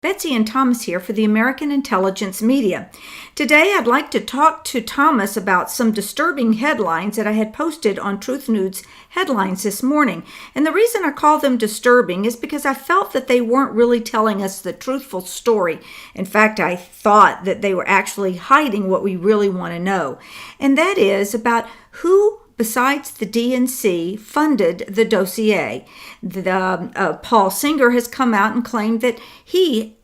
Betsy and Thomas here for the American Intelligence Media. Today I'd like to talk to Thomas about some disturbing headlines that I had posted on Truth News headlines this morning. And the reason I call them disturbing is because I felt that they weren't really telling us the truthful story. In fact, I thought that they were actually hiding what we really want to know. And that is about who besides the DNC, funded the dossier. Paul Singer has come out and claimed that he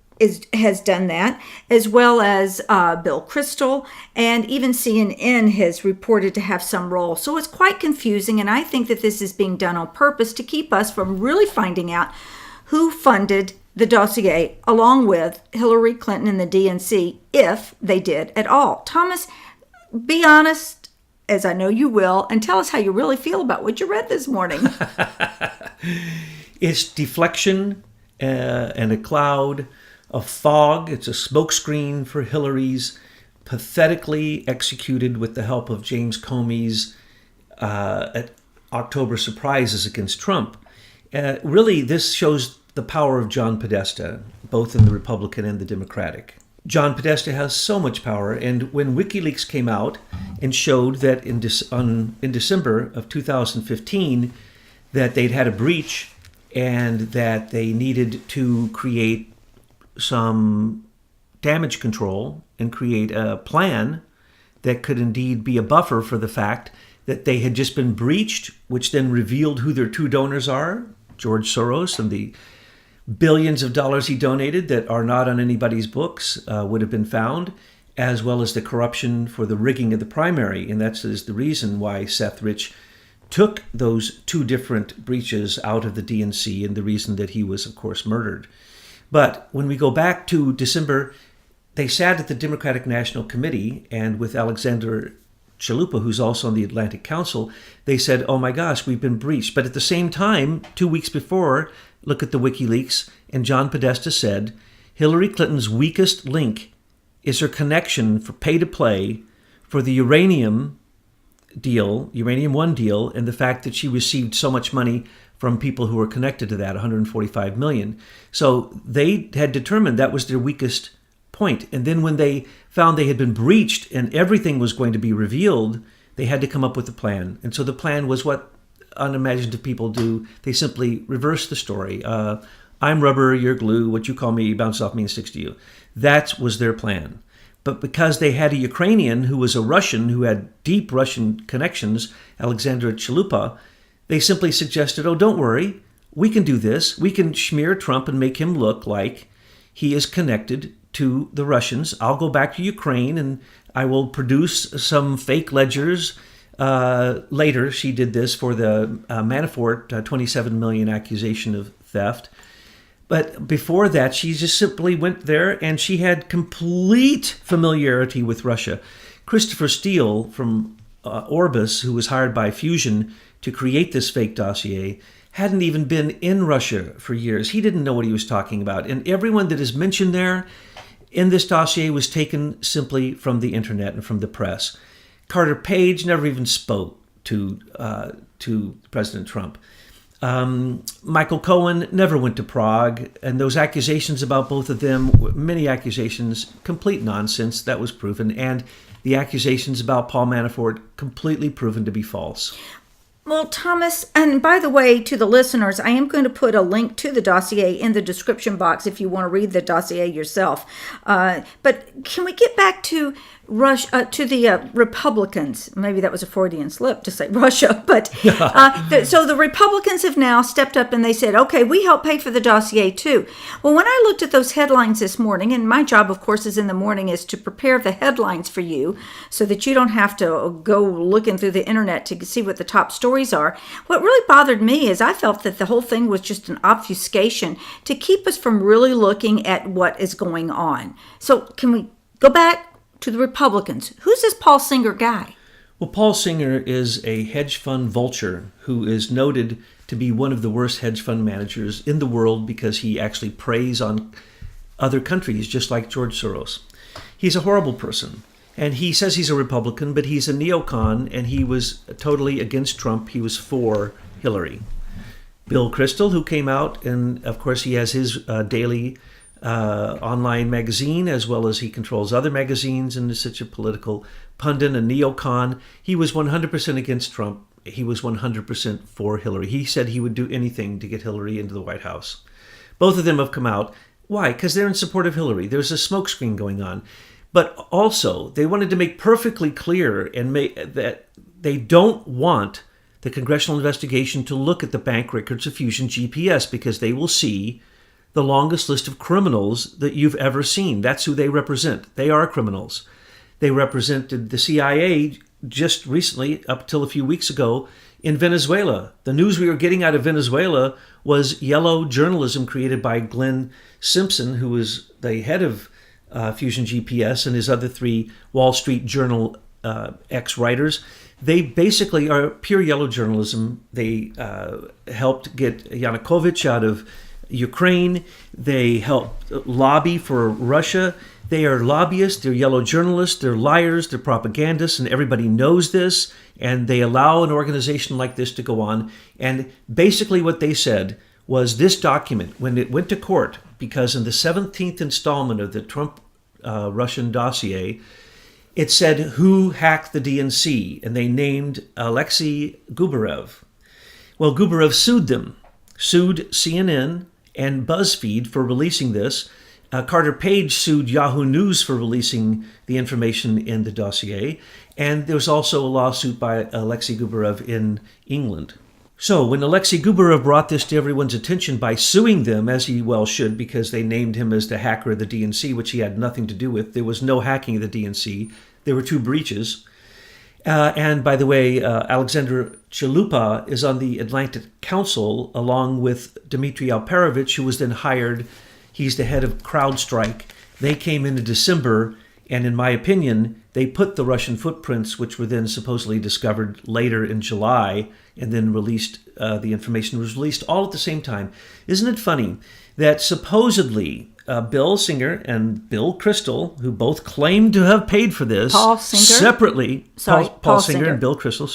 has done that, as well as Bill Kristol, and even CNN has reported to have some role. So it's quite confusing, and I think that this is being done on purpose to keep us from really finding out who funded the dossier, along with Hillary Clinton and the DNC, if they did at all. Thomas, be honest, as I know you will, and tell us how you really feel about what you read this morning. It's deflection and a cloud of fog. It's a smokescreen for Hillary's pathetically executed, with the help of James Comey's October surprises against Trump. Really, this shows the power of John Podesta, both in the Republican and the Democratic. John Podesta has so much power, and when WikiLeaks came out and showed that in December of 2015 that they'd had a breach and that they needed to create some damage control and create a plan that could indeed be a buffer for the fact that they had just been breached, which then revealed who their true donors are, George Soros and the billions of dollars he donated that are not on anybody's books would have been found, as well as the corruption for the rigging of the primary. And that is the reason why Seth Rich took those two different breaches out of the DNC, and the reason that he was, of course, murdered. But when we go back to December, they sat at the Democratic National Committee, and with Alexander Chalupa, who's also on the Atlantic Council, they said, oh my gosh, we've been breached. But at the same time, 2 weeks before, look at the WikiLeaks, and John Podesta said, Hillary Clinton's weakest link is her connection for pay-to-play for the uranium one deal, and the fact that she received so much money from people who were connected to that, $145 million. So they had determined that was their weakest point. And then when they found they had been breached and everything was going to be revealed, they had to come up with a plan. And so the plan was what unimaginative people do. They simply reverse the story. I'm rubber, you're glue, what you call me bounces off me and sticks to you. That was their plan. But because they had a Ukrainian who was a Russian, who had deep Russian connections, Alexander Chalupa, they simply suggested, oh, don't worry, we can do this. We can smear Trump and make him look like he is connected to the Russians. I'll go back to Ukraine and I will produce some fake ledgers. Later, she did this for the Manafort $27 million accusation of theft. But before that, she just simply went there, and she had complete familiarity with Russia. Christopher Steele from Orbis, who was hired by Fusion to create this fake dossier, hadn't even been in Russia for years. He didn't know what he was talking about. And everyone that is mentioned there in this dossier was taken simply from the internet and from the press. Carter Page never even spoke to President Trump. Michael Cohen never went to Prague, and those accusations about both of them, many accusations, complete nonsense. That was proven. And the accusations about Paul Manafort, completely proven to be false. Well, Thomas, and by the way, to the listeners, I am going to put a link to the dossier in the description box if you want to read the dossier yourself. But can we get back to Russia, to the Republicans? Maybe that was a Freudian slip to say Russia, but so the Republicans have now stepped up and they said, okay, we help pay for the dossier too. Well, when I looked at those headlines this morning, and my job, of course, is in the morning is to prepare the headlines for you so that you don't have to go looking through the internet to see what the top stories are. What really bothered me is I felt that the whole thing was just an obfuscation to keep us from really looking at what is going on. So can we go back to the Republicans? Who's this Paul Singer guy? Well, Paul Singer is a hedge fund vulture who is noted to be one of the worst hedge fund managers in the world because he actually preys on other countries, just like George Soros. He's a horrible person. And he says he's a Republican, but he's a neocon, and he was totally against Trump. He was for Hillary. Bill Kristol, who came out, and of course he has his daily online magazine, as well as he controls other magazines and is such a political pundit, a neocon. He was 100% against Trump. He was 100% for Hillary. He said he would do anything to get Hillary into the White House. Both of them have come out. Why? Because they're in support of Hillary. There's a smokescreen going on. But also, they wanted to make perfectly clear and that they don't want the congressional investigation to look at the bank records of Fusion GPS, because they will see the longest list of criminals that you've ever seen. That's who they represent. They are criminals. They represented the CIA just recently, up till a few weeks ago, in Venezuela. The news we were getting out of Venezuela was yellow journalism created by Glenn Simpson, who was the head of Fusion GPS, and his other 3 Wall Street Journal ex-writers. They basically are pure yellow journalism. They helped get Yanukovych out of Ukraine. They helped lobby for Russia. They are lobbyists, they're yellow journalists, they're liars, they're propagandists, and everybody knows this, and they allow an organization like this to go on. And basically what they said was this document, when it went to court, because in the 17th installment of the Trump Russian dossier, it said who hacked the DNC, and they named Alexei Gubarev. Well, Gubarev sued them, sued CNN and BuzzFeed for releasing this. Carter Page sued Yahoo News for releasing the information in the dossier. And there was also a lawsuit by Alexei Gubarev in England. So when Alexei Gubarev brought this to everyone's attention by suing them, as he well should, because they named him as the hacker of the DNC, which he had nothing to do with. There was no hacking of the DNC. There were 2 breaches. And by the way, Alexander Chalupa is on the Atlantic Council along with Dmitry Alperovich, who was then hired. He's the head of CrowdStrike. They came in December, and in my opinion, they put the Russian footprints, which were then supposedly discovered later in July, and then released, the information was released all at the same time. Isn't it funny that supposedly Bill Singer and Bill Crystal, who both claimed to have paid for this separately, Paul Singer and Bill Crystal,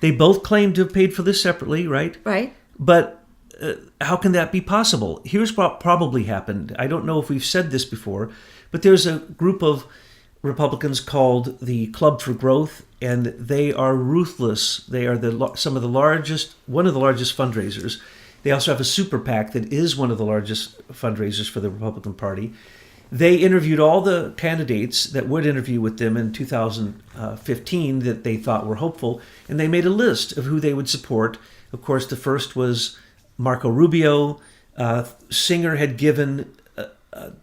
they both claimed to have paid for this separately, right? Right. But how can that be possible? Here's what probably happened. I don't know if we've said this before, but there's a group of Republicans called the Club for Growth, and they are ruthless. They are one of the largest fundraisers. They also have a super PAC that is one of the largest fundraisers for the Republican Party. They interviewed all the candidates that would interview with them in 2015 that they thought were hopeful, and they made a list of who they would support. Of course, the first was Marco Rubio. Singer had given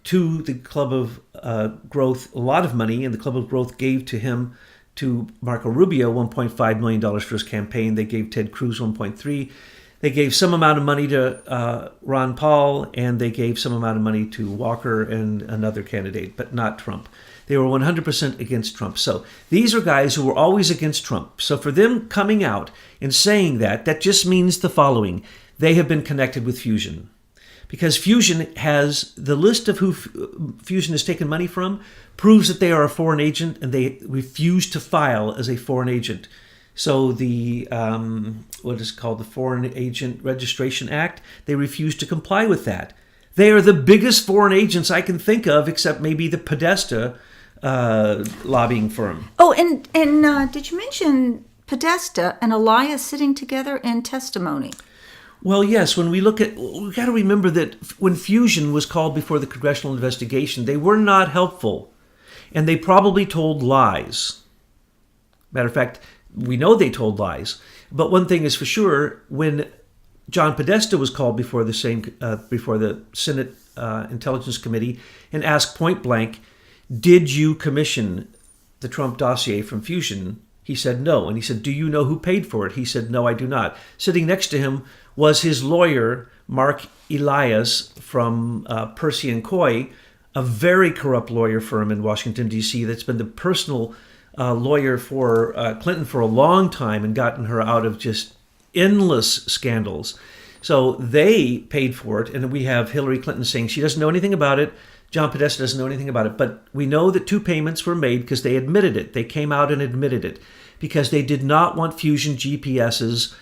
to the Club of Growth a lot of money, and the Club of Growth gave to Marco Rubio $1.5 million for his campaign. They gave Ted Cruz $1.3. They gave some amount of money to Ron Paul, and they gave some amount of money to Walker and another candidate, but not Trump. They were 100% against Trump. So these are guys who were always against Trump. So for them coming out and saying that just means the following. They have been connected with Fusion. Because Fusion has the list of who Fusion has taken money from, proves that they are a foreign agent, and they refuse to file as a foreign agent. So the, what is called the Foreign Agent Registration Act, they refuse to comply with that. They are the biggest foreign agents I can think of, except maybe the Podesta lobbying firm. Oh, and did you mention Podesta and Elias sitting together in testimony? Well, yes, when we look at, we got to remember that when Fusion was called before the congressional investigation, they were not helpful, and they probably told lies. Matter of fact, we know they told lies. But one thing is for sure, when John Podesta was called before the Senate Intelligence Committee and asked point blank, did you commission the Trump dossier from Fusion? He said no. And he said, do you know who paid for it? He said, no, I do not. Sitting next to him was his lawyer, Mark Elias from Percy & Coy, a very corrupt lawyer firm in Washington, D.C. that's been the personal lawyer for Clinton for a long time and gotten her out of just endless scandals. So they paid for it, and we have Hillary Clinton saying she doesn't know anything about it. John Podesta doesn't know anything about it. But we know that 2 payments were made because they admitted it. They came out and admitted it because they did not want Fusion GPS's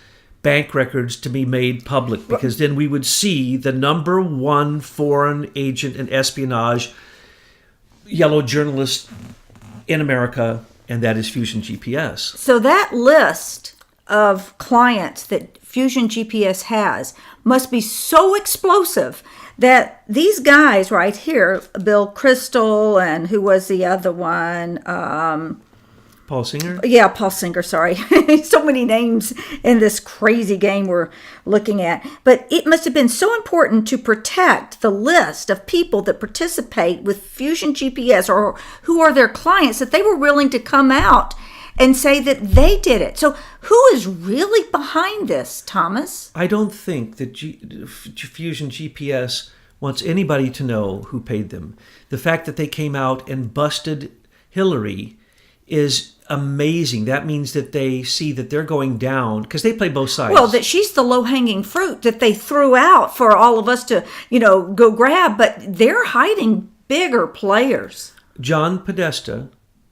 bank records to be made public, because then we would see the number one foreign agent in espionage, yellow journalist in America, and that is Fusion GPS. So that list of clients that Fusion GPS has must be so explosive that these guys right here, Bill Crystal, and who was the other one? Paul Singer? Yeah, Paul Singer, sorry. So many names in this crazy game we're looking at. But it must have been so important to protect the list of people that participate with Fusion GPS or who are their clients, that they were willing to come out and say that they did it. So who is really behind this, Thomas? I don't think that Fusion GPS wants anybody to know who paid them. The fact that they came out and busted Hillary is amazing. That means that they see that they're going down, because they play both sides. Well, that she's the low-hanging fruit that they threw out for all of us to, go grab, but they're hiding bigger players. John Podesta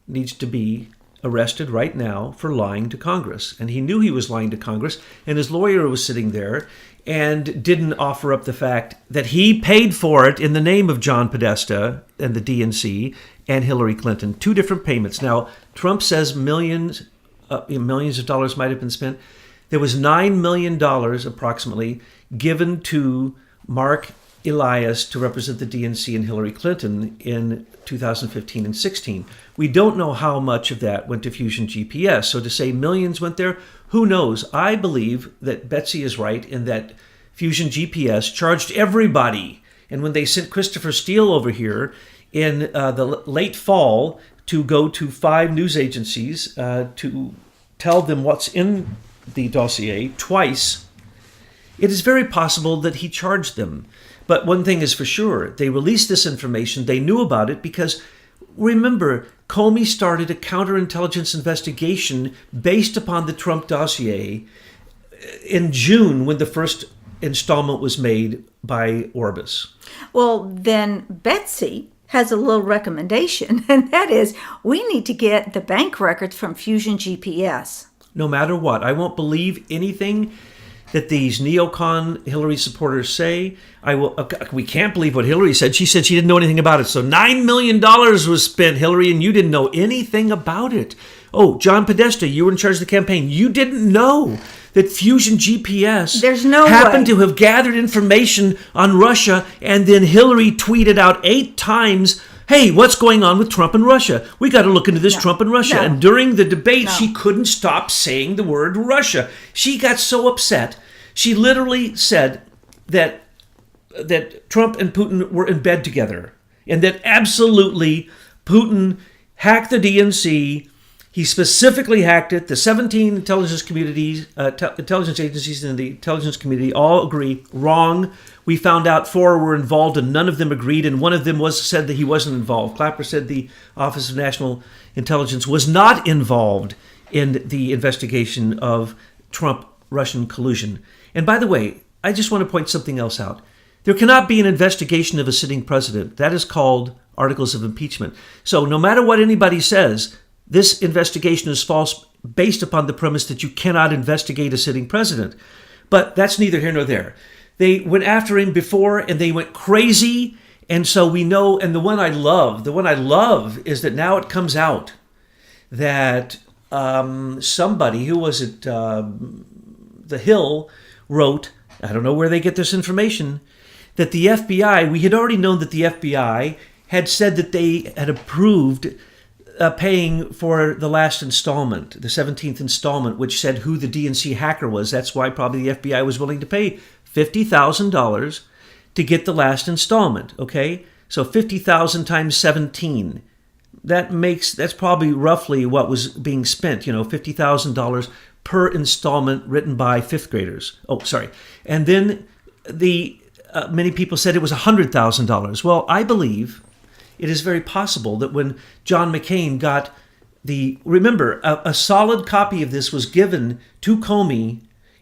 needs to be arrested right now for lying to Congress. And he knew he was lying to Congress, and his lawyer was sitting there and didn't offer up the fact that he paid for it in the name of John Podesta and the DNC and Hillary Clinton. Two different payments. Now, Trump says millions of dollars might have been spent. There was $9 million approximately given to Mark Elias to represent the DNC and Hillary Clinton in 2015 and 16. We don't know how much of that went to Fusion GPS. So to say millions went there, who knows? I believe that Betsy is right in that Fusion GPS charged everybody. And when they sent Christopher Steele over here in the late fall to go to 5 news agencies to tell them what's in the dossier twice, it is very possible that he charged them. But one thing is for sure, they released this information. They knew about it because, remember, Comey started a counterintelligence investigation based upon the Trump dossier in June when the first installment was made by Orbis. Well, then Betsy has a little recommendation, and that is we need to get the bank records from Fusion GPS. No matter what, I won't believe anything that these neocon Hillary supporters say. We can't believe what Hillary said. She said she didn't know anything about it. So $9 million was spent, Hillary, and you didn't know anything about it. Oh, John Podesta, you were in charge of the campaign. You didn't know that Fusion GPS happened to have gathered information on Russia, and then Hillary tweeted out 8 times, hey, what's going on with Trump and Russia? We got to look into this Trump and Russia. And during the debate, she couldn't stop saying the word Russia. She got so upset. She literally said that Trump and Putin were in bed together, and that absolutely Putin hacked the DNC. He specifically hacked it. The 17 intelligence agencies in the intelligence community all agree, wrong. We found out 4 were involved and none of them agreed, and one of them said that he wasn't involved. Clapper said the Office of National Intelligence was not involved in the investigation of Trump-Russian collusion. And by the way, I just want to point something else out. There cannot be an investigation of a sitting president. That is called articles of impeachment. So no matter what anybody says, this investigation is false based upon the premise that you cannot investigate a sitting president. But that's neither here nor there. They went after him before and they went crazy. And so we know, and the one I love is that now it comes out that somebody, who was it, The Hill, wrote, I don't know where they get this information, that the FBI, we had already known that the FBI had said that they had approved paying for the last installment, the 17th installment, which said who the DNC hacker was. That's why probably the FBI was willing to pay $50,000 to get the last installment, okay? So 50,000 times 17. That's probably roughly what was being spent, $50,000 per installment written by 5th graders. Oh, sorry. And then many people said it was $100,000. Well, I believe it is very possible that when John McCain got remember, a solid copy of this was given to Comey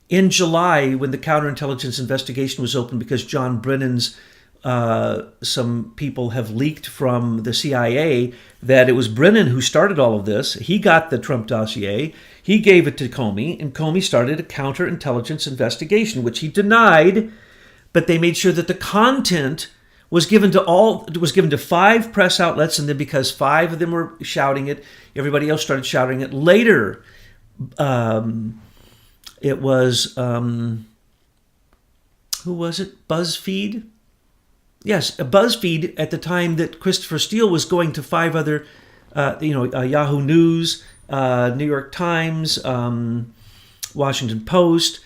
in July when the counterintelligence investigation was opened because John Brennan's some people have leaked from the CIA that it was Brennan who started all of this. He got the Trump dossier. He gave it to Comey, and Comey started a counterintelligence investigation, which he denied, but they made sure that the content was given to 5 press outlets, and then because 5 of them were shouting it, everybody else started shouting it. Later, it was who was it? BuzzFeed? Yes, BuzzFeed at the time that Christopher Steele was going to 5 other, Yahoo News, New York Times, Washington Post.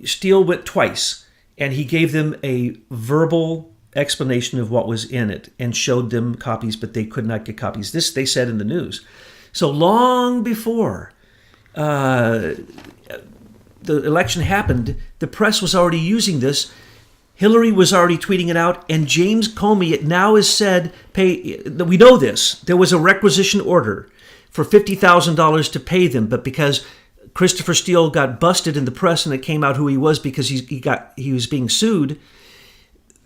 Steele went twice, and he gave them a verbal explanation of what was in it and showed them copies, but they could not get copies. This they said in the news. So long before the election happened, the press was already using this. Hillary was already tweeting it out, and James Comey, it now is said, we know this, there was a requisition order for $50,000 to pay them, but because Christopher Steele got busted in the press and it came out who he was because he was being sued,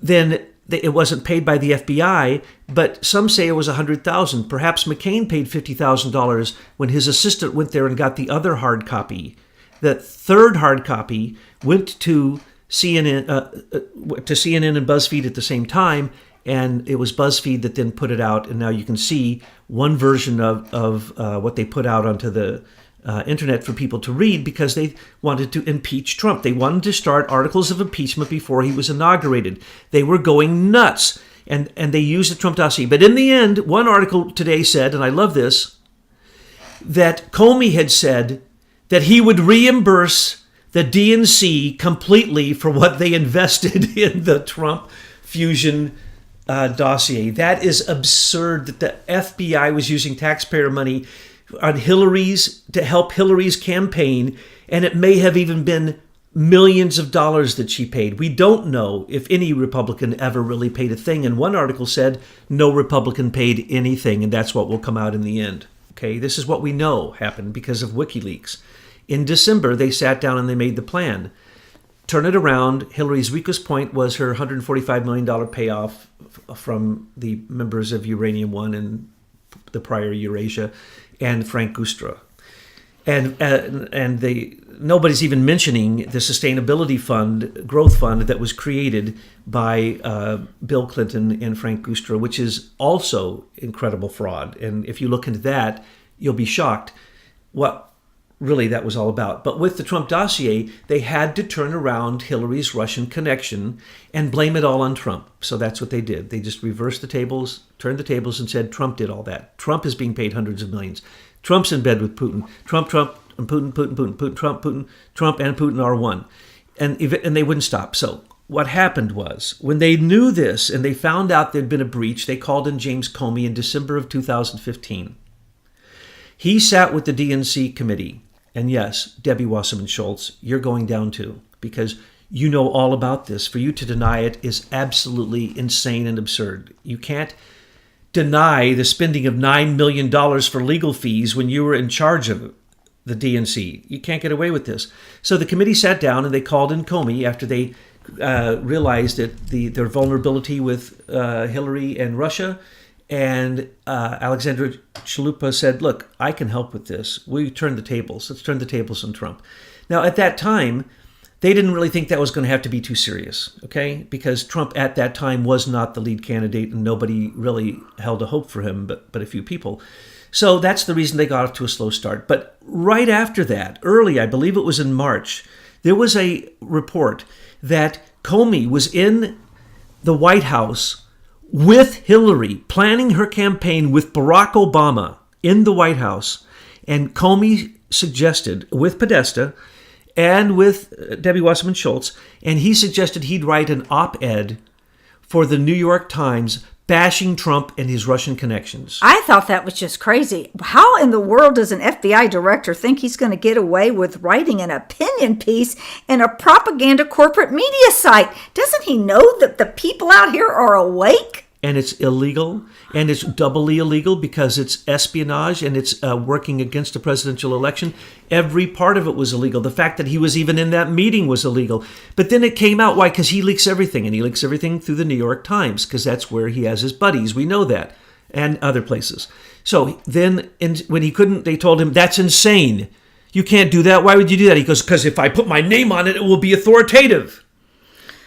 then it wasn't paid by the FBI, but some say it was $100,000. Perhaps McCain paid $50,000 when his assistant went there and got the other hard copy. The third hard copy went to CNN and BuzzFeed at the same time, and it was BuzzFeed that then put it out, and now you can see one version of what they put out onto the internet for people to read because they wanted to impeach Trump. They wanted to start articles of impeachment before he was inaugurated. They were going nuts, and they used the Trump dossier. But in the end, one article today said, and I love this, that Comey had said that he would reimburse the DNC completely for what they invested in the Trump fusion dossier. That is absurd that the FBI was using taxpayer money on to help Hillary's campaign, and it may have even been millions of dollars that she paid. We don't know if any Republican ever really paid a thing, and one article said no Republican paid anything, and that's what will come out in the end. Okay, this is what we know happened because of WikiLeaks. In December, they sat down and they made the plan. Turn it around. Hillary's weakest point was her $145 million payoff from the members of Uranium One and the prior Eurasia and Frank Gustra. And nobody's even mentioning the sustainability fund, growth fund that was created by Bill Clinton and Frank Gustra, which is also incredible fraud. And if you look into that, you'll be shocked what really that was all about. But with the Trump dossier, they had to turn around Hillary's Russian connection and blame it all on Trump. So that's what they did. They just reversed the tables, turned the tables, and said Trump did all that. Trump is being paid hundreds of millions. Trump's in bed with Putin. Trump, and Putin, Trump, and Putin are one. And they wouldn't stop. So what happened was, when they knew this and they found out there'd been a breach, they called in James Comey in December of 2015. He sat with the DNC committee. And yes, Debbie Wasserman Schultz, you're going down too, because you know all about this. For you to deny it is absolutely insane and absurd. You can't deny the spending of $9 million for legal fees when you were in charge of the DNC. You can't get away with this. So the committee sat down and they called in Comey after they realized that their vulnerability with Hillary and Russia. And Alexandra Chalupa said, look, I can help with this. We turn the tables. Let's turn the tables on Trump. Now, at that time, they didn't really think that was going to have to be too serious, okay? Because Trump at that time was not the lead candidate and nobody really held a hope for him, but a few people. So that's the reason they got off to a slow start. But right after that, early, I believe it was in March, there was a report that Comey was in the White House with Hillary, planning her campaign with Barack Obama in the White House. And Comey suggested, with Podesta and with Debbie Wasserman Schultz, and he suggested he'd write an op-ed for the New York Times bashing Trump and his Russian connections. I thought that was just crazy. How in the world does an FBI director think he's going to get away with writing an opinion piece in a propaganda corporate media site? Doesn't he know that the people out here are awake? and it's illegal, and it's doubly illegal because it's espionage and it's working against a presidential election. Every part of it was illegal. The fact that he was even in that meeting was illegal. But then it came out. Why? Because he leaks everything, and he leaks everything through the New York Times, because that's where he has his buddies. We know that, and other places. So then when he couldn't, they told him, that's insane. You can't do that. Why would you do that? He goes, because if I put my name on it, it will be authoritative.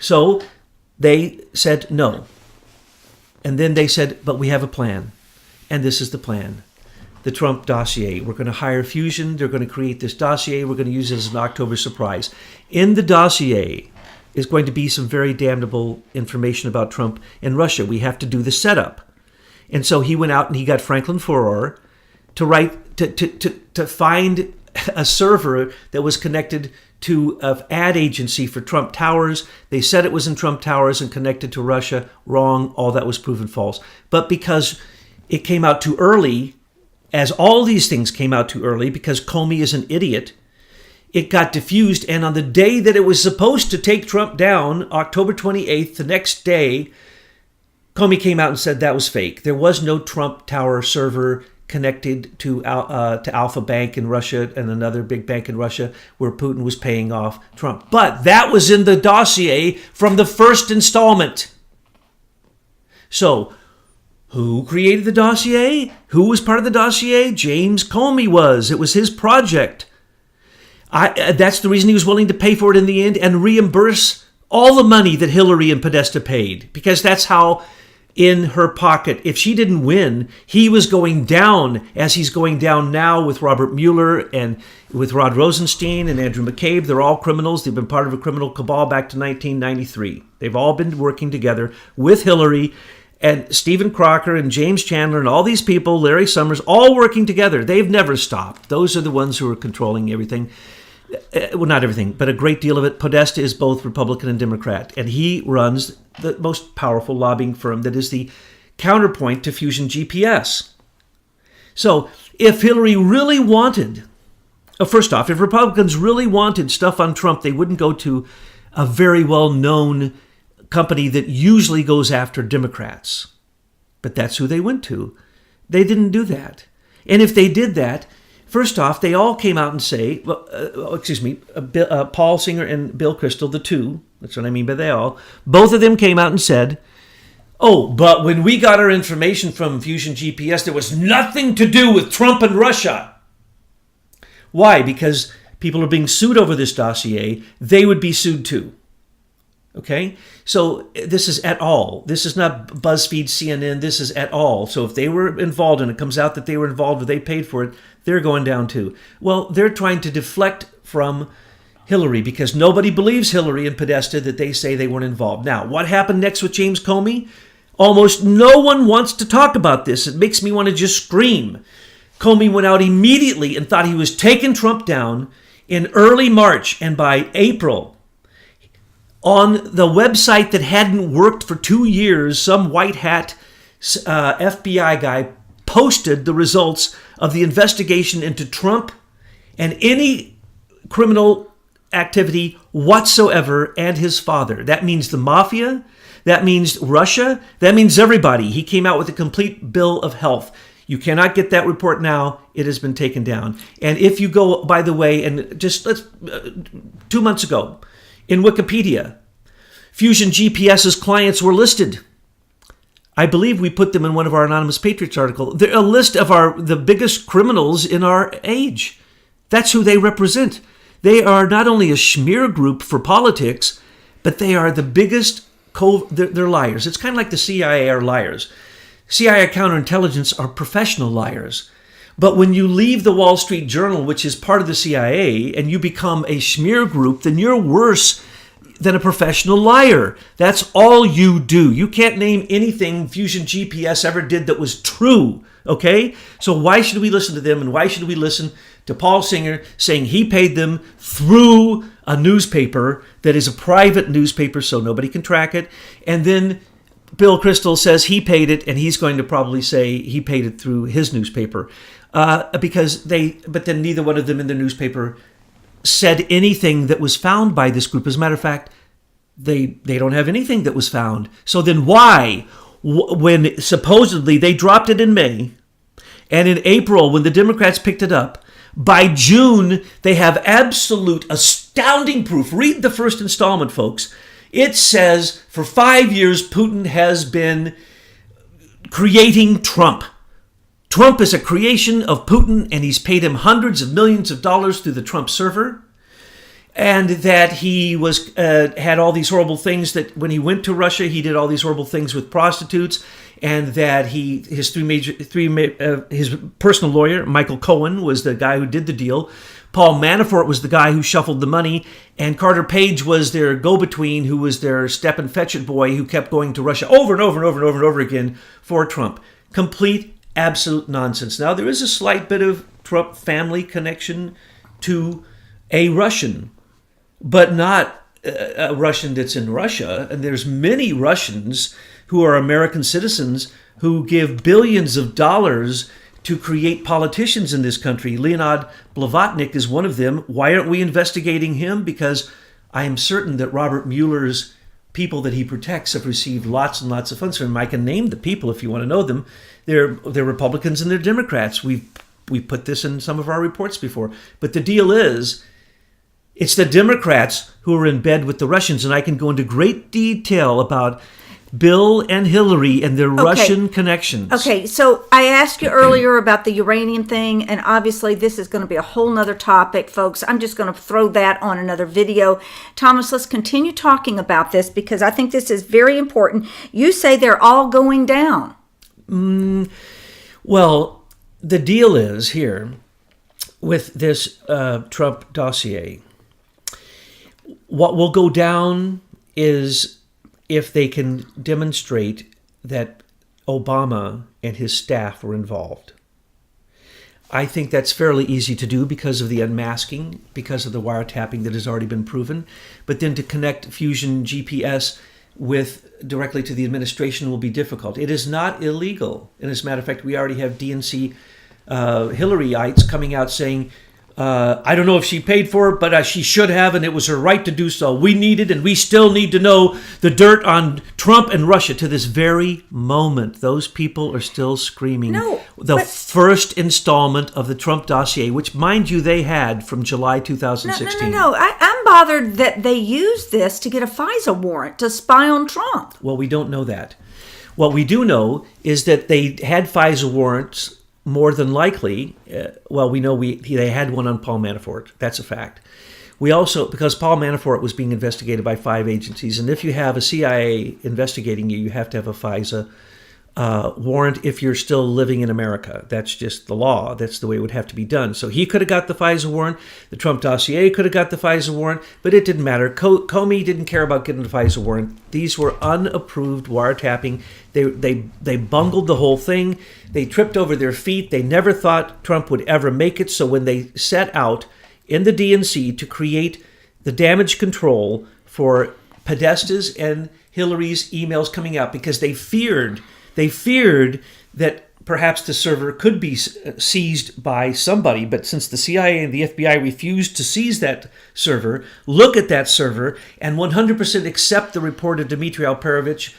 So they said no. And then they said, but we have a plan. And this is the plan. The Trump dossier. We're going to hire Fusion. They're going to create this dossier. We're going to use it as an October surprise. In the dossier is going to be some very damnable information about Trump and Russia. We have to do the setup. And so he went out and he got Franklin Foer to write, to find a server that was connected to an ad agency for Trump Towers. They said it was in Trump Towers and connected to Russia. Wrong. All that was proven false. But because it came out too early, as all these things came out too early, because Comey is an idiot, it got diffused. And on the day that it was supposed to take Trump down, October 28th, the next day, Comey came out and said that was fake. There was no Trump Tower server connected to Alpha Bank in Russia and another big bank in Russia where Putin was paying off Trump. But that was in the dossier from the first installment. So who created the dossier? Who was part of the dossier? James Comey was. It was his project. That's the reason he was willing to pay for it in the end and reimburse all the money that Hillary and Podesta paid, because that's how in her pocket. If she didn't win, he was going down as he's going down now with Robert Mueller and with Rod Rosenstein and Andrew McCabe. They're all criminals. They've been part of a criminal cabal back to 1993. They've all been working together with Hillary and Stephen Crocker and James Chandler and all these people, Larry Summers, all working together. They've never stopped. Those are the ones who are controlling everything. Well, not everything, but a great deal of it. Podesta is both Republican and Democrat, and he runs the most powerful lobbying firm that is the counterpoint to Fusion GPS. So if Hillary really wanted, first off, if Republicans really wanted stuff on Trump, they wouldn't go to a very well-known company that usually goes after Democrats. But that's who they went to. They didn't do that. And if they did that, first off, they all came out and say, Paul Singer and Bill Kristol, the two, that's what I mean by they all, both of them came out and said, oh, but when we got our information from Fusion GPS, there was nothing to do with Trump and Russia. Why? Because people are being sued over this dossier. They would be sued too. Okay? So this is at all. This is not BuzzFeed, CNN. This is at all. So if they were involved and it comes out that they were involved or they paid for it, they're going down too. Well, they're trying to deflect from Hillary because nobody believes Hillary and Podesta that they say they weren't involved. Now, what happened next with James Comey? Almost no one wants to talk about this. It makes me want to just scream. Comey went out immediately and thought he was taking Trump down in early March, and by April, on the website that hadn't worked for 2 years, some white hat FBI guy posted the results of the investigation into Trump and any criminal activity whatsoever and his father. That means the mafia. That means Russia. That means everybody. He came out with a complete bill of health. You cannot get that report now. It has been taken down. And if you go, by the way, and just 2 months ago, in Wikipedia, Fusion GPS's clients were listed. I believe we put them in one of our Anonymous Patriots articles. They're a list of the biggest criminals in our age. That's who they represent. They are not only a smear group for politics, but they are the biggest, they're liars. It's kind of like the CIA are liars. CIA counterintelligence are professional liars. But when you leave the Wall Street Journal, which is part of the CIA, and you become a smear group, then you're worse than a professional liar. That's all you do. You can't name anything Fusion GPS ever did that was true, okay? So why should we listen to them, and why should we listen to Paul Singer saying he paid them through a newspaper that is a private newspaper so nobody can track it, and then Bill Kristol says he paid it, and he's going to probably say he paid it through his newspaper. But then neither one of them in the newspaper said anything that was found by this group. As a matter of fact, they don't have anything that was found. So then why when supposedly they dropped it in May, and in April, when the Democrats picked it up, by June, they have absolute astounding proof. Read the first installment, folks. It says for 5 years, Putin has been creating Trump. Trump is a creation of Putin, and he's paid him hundreds of millions of dollars through the Trump server. And that he was had all these horrible things, that when he went to Russia, he did all these horrible things with prostitutes, and that his personal lawyer, Michael Cohen, was the guy who did the deal. Paul Manafort was the guy who shuffled the money, and Carter Page was their go-between, who was their step and fetch it boy, who kept going to Russia over and over and over and over and over again for Trump. Complete, absolute nonsense. Now, there is a slight bit of Trump family connection to a Russian, but not a Russian that's in Russia. And there's many Russians who are American citizens who give billions of dollars to create politicians in this country. Leonid Blavatnik is one of them. Why aren't we investigating him? Because I am certain that Robert Mueller's people that he protects have received lots and lots of funds from him. I can name the people if you want to know them. They're Republicans and they're Democrats. We've put this in some of our reports before. But the deal is, it's the Democrats who are in bed with the Russians, and I can go into great detail about Bill and Hillary and their Russian connections. Okay, so I asked you earlier about the uranium thing, and obviously this is going to be a whole nother topic, folks. I'm just going to throw that on another video. Thomas, let's continue talking about this because I think this is very important. You say they're all going down. Well, the deal is here with this Trump dossier. What will go down is if they can demonstrate that Obama and his staff were involved. I think that's fairly easy to do because of the unmasking, because of the wiretapping that has already been proven. But then to connect Fusion GPS directly to the administration will be difficult. It is not illegal. And as a matter of fact, we already have DNC Hillaryites coming out saying, I don't know if she paid for it, but she should have, and it was her right to do so. We needed, and we still need to know the dirt on Trump and Russia to this very moment. Those people are still screaming. First installment of the Trump dossier, which, mind you, they had from July 2016. No. I'm bothered that they used this to get a FISA warrant to spy on Trump. Well, we don't know that. What we do know is that they had FISA warrants. More than likely, we know they had one on Paul Manafort. That's a fact. We also, because Paul Manafort was being investigated by 5 agencies, and if you have a CIA investigating you, you have to have a FISA warrant if you're still living in America. That's just the law. That's the way it would have to be done. So he could have got the FISA warrant. The Trump dossier could have got the FISA warrant, but it didn't matter. Comey didn't care about getting the FISA warrant. These were unapproved wiretapping. They bungled the whole thing. They tripped over their feet. They never thought Trump would ever make it. So when they set out in the DNC to create the damage control for Podesta's and Hillary's emails coming out, because they feared that perhaps the server could be seized by somebody, but since the CIA and the FBI refused to seize that server, look at that server, and 100% accept the report of Dmitry Alperovich,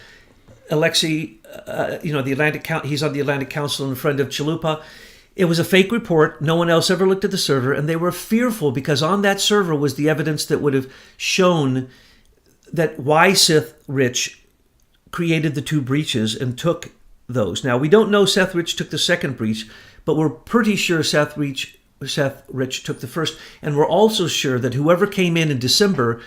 Alexei, the Atlantic, he's on the Atlantic Council and a friend of Chalupa. It was a fake report. No one else ever looked at the server, and they were fearful because on that server was the evidence that would have shown that why Seth Rich created the 2 breaches and took those. Now, we don't know Seth Rich took the second breach, but we're pretty sure Seth Rich took the first. And we're also sure that whoever came in December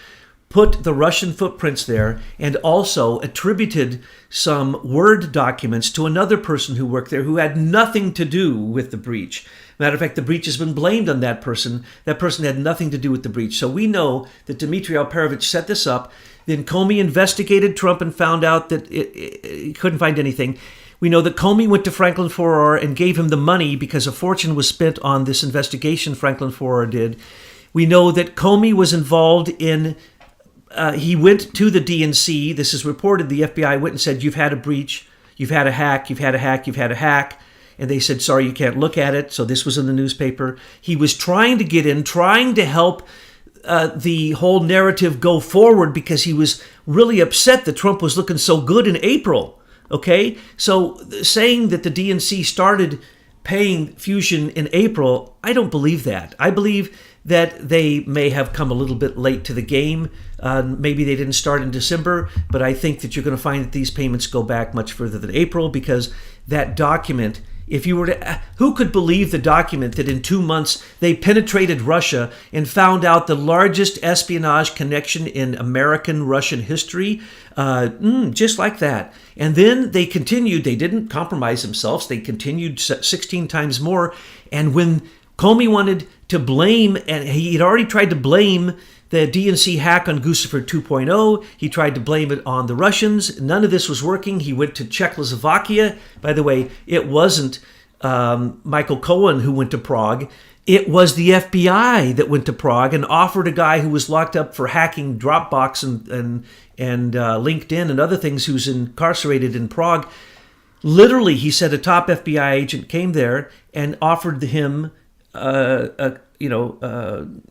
put the Russian footprints there and also attributed some Word documents to another person who worked there who had nothing to do with the breach. Matter of fact, the breach has been blamed on that person. That person had nothing to do with the breach. So we know that Dmitry Alperovich set this up. Then Comey investigated Trump and found out that he couldn't find anything. We know that Comey went to Franklin Foer and gave him the money because a fortune was spent on this investigation Franklin Foer did. We know that Comey was involved in, he went to the DNC. This is reported. The FBI went and said, you've had a breach, you've had a hack, you've had a hack, you've had a hack. And they said, sorry, you can't look at it. So this was in the newspaper. He was trying to get in, trying to help the whole narrative go forward because he was really upset that Trump was looking so good in April Okay? So saying that the DNC started paying Fusion in April, I don't believe that. I believe that they may have come a little bit late to the game. Maybe they didn't start in December, but I think that you're going to find that these payments go back much further than April, because that document, if you were to, who could believe the document that in 2 months they penetrated Russia and found out the largest espionage connection in American-Russian history? Just like that. And then they continued, they didn't compromise themselves, they continued 16 times more. And when Comey wanted to blame, and he'd already tried to blame the DNC hack on Guccifer 2.0. He tried to blame it on the Russians. None of this was working. He went to Czechoslovakia. By the way, it wasn't Michael Cohen who went to Prague. It was the FBI that went to Prague and offered a guy who was locked up for hacking Dropbox and LinkedIn and other things, who's incarcerated in Prague. Literally, he said a top FBI agent came there and offered him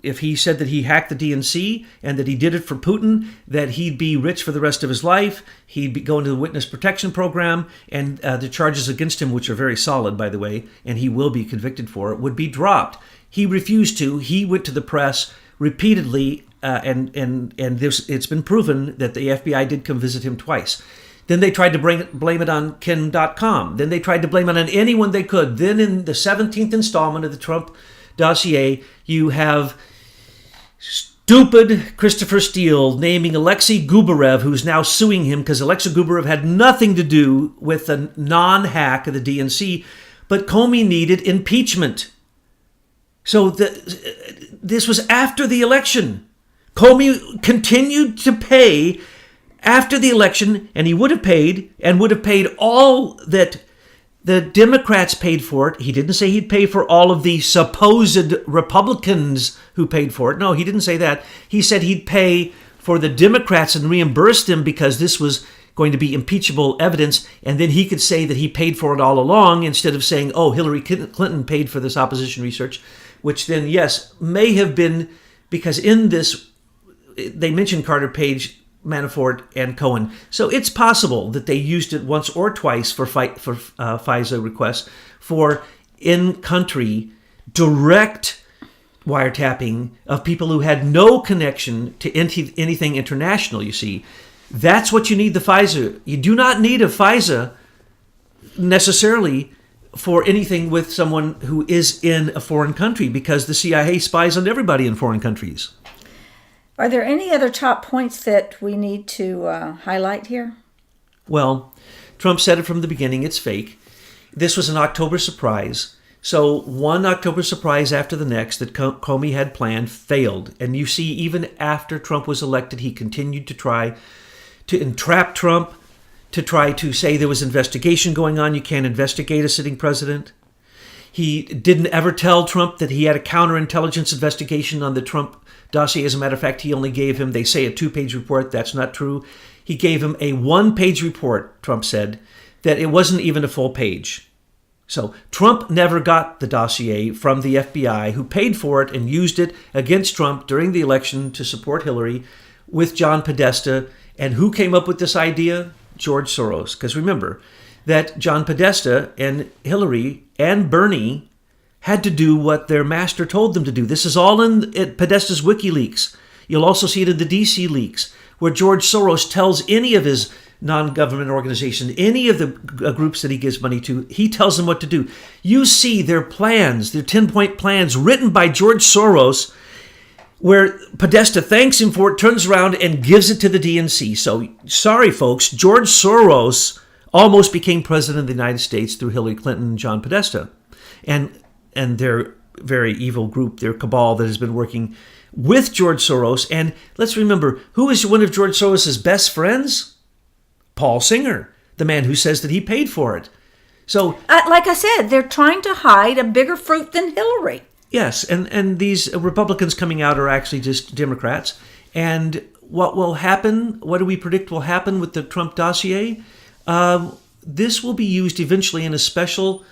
if he said that he hacked the DNC and that he did it for Putin, that he'd be rich for the rest of his life, he'd be going to the witness protection program, and the charges against him, which are very solid, by the way, and he will be convicted for it, would be dropped. He refused to. He went to the press repeatedly, and it's been proven that the FBI did come visit him twice. Then they tried to blame it on Ken.com. Then they tried to blame it on anyone they could. Then in the 17th installment of the Trump dossier, you have stupid Christopher Steele naming Alexei Gubarev, who's now suing him because Alexei Gubarev had nothing to do with the non-hack of the DNC, but Comey needed impeachment. So this was after the election. Comey continued to pay after the election, and he would have paid all that the Democrats paid for it. He didn't say he'd pay for all of the supposed Republicans who paid for it. No, he didn't say that. He said he'd pay for the Democrats and reimburse them because this was going to be impeachable evidence, and then he could say that he paid for it all along instead of saying, oh, Hillary Clinton paid for this opposition research, which then, yes, may have been because in this, they mentioned Carter Page, Manafort, and Cohen. So it's possible that they used it once or twice for FISA requests for in-country direct wiretapping of people who had no connection to anything international, you see. That's what you need the FISA. You do not need a FISA necessarily for anything with someone who is in a foreign country, because the CIA spies on everybody in foreign countries. Are there any other top points that we need to highlight here? Well, Trump said it from the beginning, it's fake. This was an October surprise. So one October surprise after the next that Comey had planned failed. And you see, even after Trump was elected, he continued to try to entrap Trump, to try to say there was investigation going on. You can't investigate a sitting president. He didn't ever tell Trump that he had a counterintelligence investigation on the Trump dossier. As a matter of fact, he only gave him, they say, a 2-page report. That's not true. He gave him a 1-page report, Trump said, that it wasn't even a full page. So Trump never got the dossier from the FBI, who paid for it and used it against Trump during the election to support Hillary with John Podesta. And who came up with this idea? George Soros. Because remember that John Podesta and Hillary and Bernie had to do what their master told them to do. This is all in Podesta's WikiLeaks. You'll also see it in the DC leaks, where George Soros tells any of his non-government organization, any of the groups that he gives money to, he tells them what to do. You see their plans, their 10-point plans written by George Soros, where Podesta thanks him for it, turns around and gives it to the DNC. So, sorry folks, George Soros almost became president of the United States through Hillary Clinton and John Podesta. And their very evil group, their cabal that has been working with George Soros. And let's remember, who is one of George Soros's best friends? Paul Singer, the man who says that he paid for it. So, like I said, they're trying to hide a bigger fruit than Hillary. Yes, and these Republicans coming out are actually just Democrats. And what will happen, what do we predict will happen with the Trump dossier? This will be used eventually in a special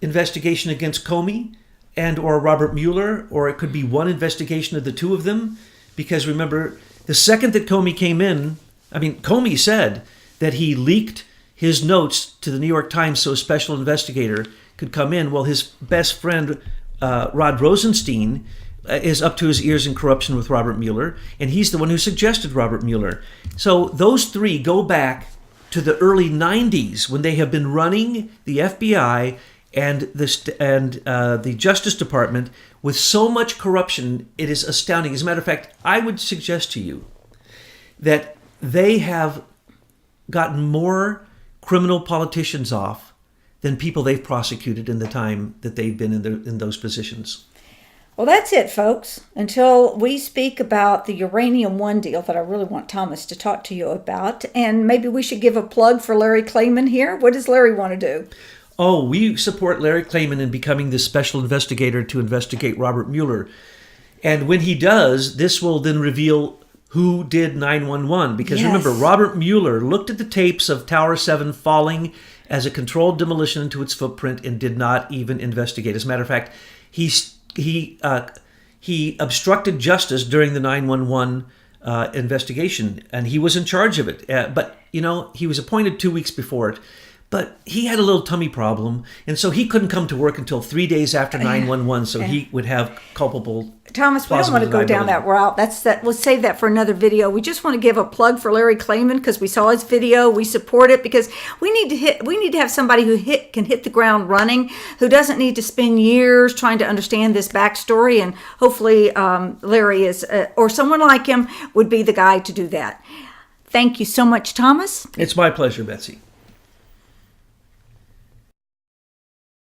investigation against Comey and or Robert Mueller, or it could be one investigation of the two of them. Because remember, the second that Comey came in, Comey said that he leaked his notes to the New York Times so a special investigator could come in. Well, his best friend, Rod Rosenstein, is up to his ears in corruption with Robert Mueller, and he's the one who suggested Robert Mueller. So those three go back to the early 90s when they have been running the FBI and the Justice Department with so much corruption. It is astounding. As a matter of fact, I would suggest to you that they have gotten more criminal politicians off than people they've prosecuted in the time that they've been in those positions. Well, that's it, folks. Until we speak about the Uranium One deal that I really want Thomas to talk to you about. And maybe we should give a plug for Larry Klayman here. What does Larry want to do? Oh, we support Larry Klayman in becoming the special investigator to investigate Robert Mueller. And when he does, this will then reveal who did 9/11. Because remember, Robert Mueller looked at the tapes of Tower 7 falling as a controlled demolition into its footprint and did not even investigate. As a matter of fact, he obstructed justice during the 9/11 investigation, and he was in charge of it. But, he was appointed 2 weeks before it. But he had a little tummy problem, and so he couldn't come to work until 3 days after 9/11, so he would have culpable. Thomas, we don't want to go down that route. We'll save that for another video. We just want to give a plug for Larry Klayman because we saw his video. We support it because we need to have somebody who can hit the ground running, who doesn't need to spend years trying to understand this backstory. And hopefully, Larry is, or someone like him, would be the guy to do that. Thank you so much, Thomas. It's my pleasure, Betsy.